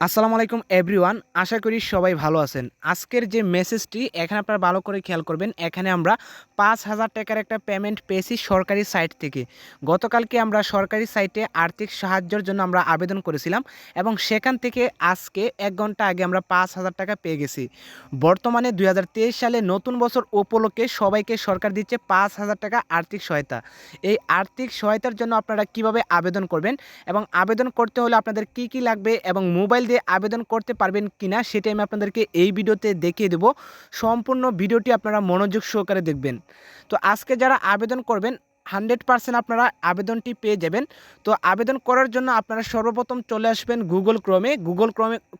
আসসালামু আলাইকুম এভরিওয়ান, আশা করি সবাই ভালো আছেন। আজকের যে মেসেজটি এখানে আপনারা ভালো করে খেয়াল করবেন। এখানে আমরা ৫,০০০ টাকার একটা পেমেন্ট পেয়েছি সরকারি সাইট থেকে। গতকালকে আমরা সরকারি সাইটে আর্থিক সাহায্যের জন্য আমরা আবেদন করেছিলাম এবং সেখান থেকে আজকে ১ ঘন্টা আগে আমরা ৫,০০০ টাকা পেয়ে গেছি। বর্তমানে ২০২৩ সালে নতুন বছর উপলক্ষে সবাইকে সরকার দিচ্ছে ৫,০০০ টাকা আর্থিক সহায়তা। এই আর্থিক সহায়তার জন্য আপনারা কিভাবে আবেদন করবেন এবং আবেদন করতে হলে আপনাদের কি কি লাগবে এবং মোবাইল দিয়ে আবেদন করতে পারবেন কিনা সেটা আমি আপনাদেরকে এই ভিডিওতে দেখিয়ে দেব। সম্পূর্ণ ভিডিওটি আপনারা মনোযোগ সহকারে দেখবেন। তো আজকে যারা আবেদন করবেন 100% আপনারা আবেদনটি পেয়ে যাবেন। তো আবেদন করার জন্য আপনারা সর্বপ্রথম চলে আসবেন গুগল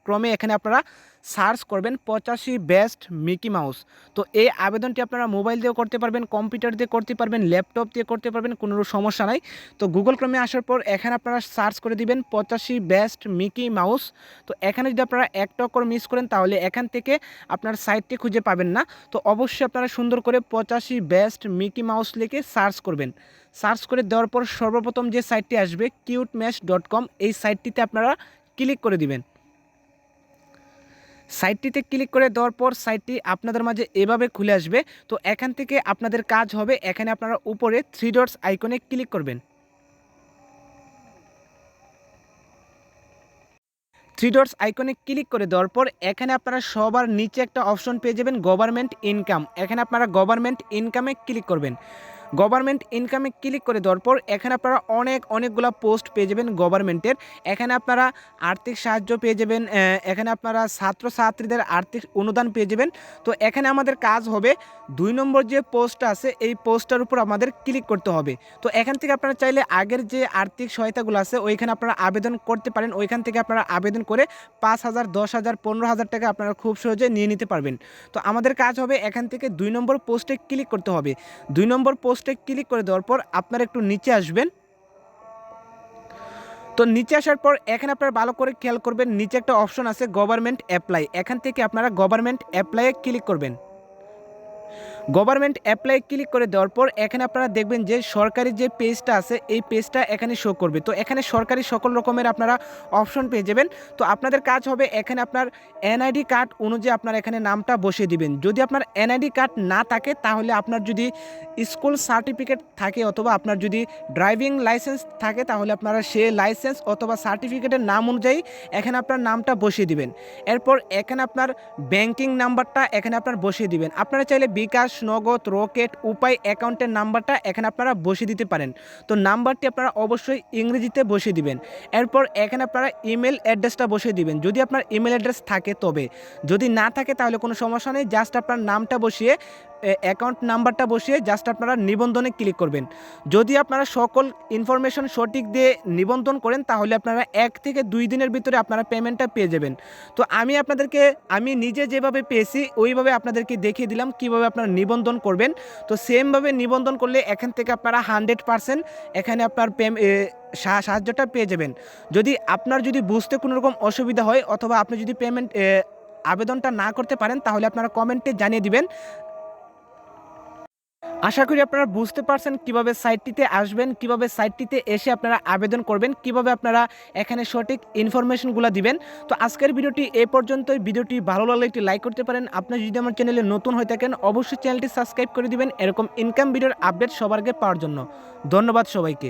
ক্রমে এখানে আপনারা সার্চ করবেন 85 বেস্ট মিকি মাউস। তো এই আবেদনটি আপনারা মোবাইল দিয়েও করতে পারবেন, কম্পিউটার দিয়ে করতে পারবেন, ল্যাপটপ দিয়ে করতে পারবেন, কোনো সমস্যা নাই। তো গুগল ক্রমে আসার পর এখানে আপনারা সার্চ করে দিবেন 85 বেস্ট মিকি মাউস। তো এখানে যদি আপনারা একটা করে মিস করেন তাহলে এখান থেকে আপনার সাইটটি খুঁজে পাবেন না। তো অবশ্যই আপনারা সুন্দর করে 85 বেস্ট মিকি মাউস লিখে সার্চ করবেন। সার্চ করে দেওয়ার পর সর্বপ্রথম যে সাইটটি আসবে cutemesh.com, এই সাইটটিতে আপনারা ক্লিক করে দিবেন। সাইটটিতে ক্লিক করে দেওয়ার পর সাইটটি আপনাদের মাঝে এভাবে খুলে আসবে। তো এখান থেকে আপনাদের কাজ হবে, এখানে আপনারা উপরে 3 ডটস আইকনে ক্লিক করবেন। 3 ডটস আইকনে ক্লিক করে দেওয়ার পর এখানে আপনারা সবার নিচে একটা অপশন পেয়ে যাবেন গভর্নমেন্ট ইনকাম। এখানে আপনারা গভর্নমেন্ট ইনকামে ক্লিক করবেন। গভর্নমেন্ট ইনকামে ক্লিক করে দেওয়ার পর এখানে আপনারা অনেকগুলো পোস্ট পেয়ে যাবেন গভর্নমেন্টের। এখানে আপনারা আর্থিক সাহায্য পেয়ে যাবেন, এখানে আপনারা ছাত্রছাত্রীদের আর্থিক অনুদান পেয়ে যাবেন। তো এখানে আমাদের কাজ হবে 2 নম্বর যে পোস্টটা আছে এই পোস্টটার উপর আমাদের ক্লিক করতে হবে। তো এখান থেকে আপনারা চাইলে আগের যে আর্থিক সহায়তাগুলো আছে ওইখানে আপনারা আবেদন করতে পারেন। ওইখান থেকে আপনারা আবেদন করে ৫,০০০, ১০,০০০, ১৫,০০০ টাকা আপনারা খুব সহজে নিয়ে নিতে পারবেন। তো আমাদের কাজ হবে এখান থেকে 2 নম্বর পোস্টে ক্লিক করতে হবে। 2 নম্বর পোস্টে ক্লিক করে দেওয়ার পর আপনারা একটু নিচে আসবেন। তো নিচে আসার পর এখানে আপনারা ভালো করে খেয়াল করবেন, নিচে একটা অপশন আছে গভর্নমেন্ট অ্যাপ্লাই। এখান থেকে আপনারা গভর্নমেন্ট অ্যাপ্লাইয়ে ক্লিক করবেন। গভর্নমেন্ট অ্যাপ্লাই ক্লিক করে দেওয়ার পর এখানে আপনারা দেখবেন যে সরকারি যে পেজটা আছে এই পেজটা এখানে শো করবে। তো এখানে সরকারি সকল রকমের আপনারা অপশন পেয়ে যাবেন। তো আপনাদের কাজ হবে এখানে আপনার এনআইডি কার্ড অনুযায়ী আপনার এখানে নামটা বসিয়ে দিবেন। যদি আপনার এনআইডি কার্ড না থাকে তাহলে আপনার যদি স্কুল সার্টিফিকেট থাকে অথবা আপনার যদি ড্রাইভিং লাইসেন্স থাকে তাহলে আপনারা সে লাইসেন্স অথবা সার্টিফিকেটের নাম অনুযায়ী এখানে আপনার নামটা বসিয়ে দিবেন। এরপর এখানে আপনার ব্যাংকিং নাম্বারটা এখানে আপনার বসিয়ে দিবেন। আপনারা চাইলে bKash, নগদ, রকেট, উপায় অ্যাকাউন্টের নাম্বারটা এখানে আপনারা বসিয়ে দিতে পারেন। তো নাম্বারটি আপনারা অবশ্যই ইংরেজিতে বসিয়ে দিবেন। এরপর এখানে আপনারা ইমেল অ্যাড্রেসটা বসিয়ে দিবেন যদি আপনার ইমেল অ্যাড্রেস থাকে, তবে যদি না থাকে তাহলে কোনো সমস্যা নেই। জাস্ট আপনার নামটা বসিয়ে অ্যাকাউন্ট নাম্বারটা বসিয়ে জাস্ট আপনারা নিবন্ধনে ক্লিক করবেন। যদি আপনারা সকল ইনফরমেশন সঠিক দিয়ে নিবন্ধন করেন তাহলে আপনারা 1 থেকে 2 দিনের ভিতরে আপনারা পেমেন্টটা পেয়ে যাবেন। তো আমি নিজে যেভাবে পেয়েছি ওইভাবে আপনাদেরকে দেখিয়ে দিলাম কিভাবে আপনারা নিবন্ধন করবেন। তো সেমভাবে নিবন্ধন করলে এখান থেকে আপনারা 100% এখানে আপনার সাহায্যটা পেয়ে যাবেন। যদি বুঝতে কোনো রকম অসুবিধা হয় অথবা আপনি যদি আবেদনটা না করতে পারেন তাহলে আপনারা কমেন্টে জানিয়ে দিবেন। আশা করি আপনারা বুঝতে পারছেন কিভাবে সাইটটিতে আসবেন, কিভাবে সাইটটিতে এসে আপনারা আবেদন করবেন, কিভাবে আপনারা এখানে সঠিক ইনফরমেশনগুলো দিবেন। তো আজকের ভিডিওটি এই পর্যন্তই। ভিডিওটি ভালো লাগলে একটি লাইক করতে পারেন। আপনি যদি আমার চ্যানেলে নতুন হয়ে থাকেন অবশ্যই চ্যানেলটি সাবস্ক্রাইব করে দিবেন এরকম ইনকাম ভিডিওর আপডেট সবার আগে পাওয়ার জন্য। ধন্যবাদ সবাইকে।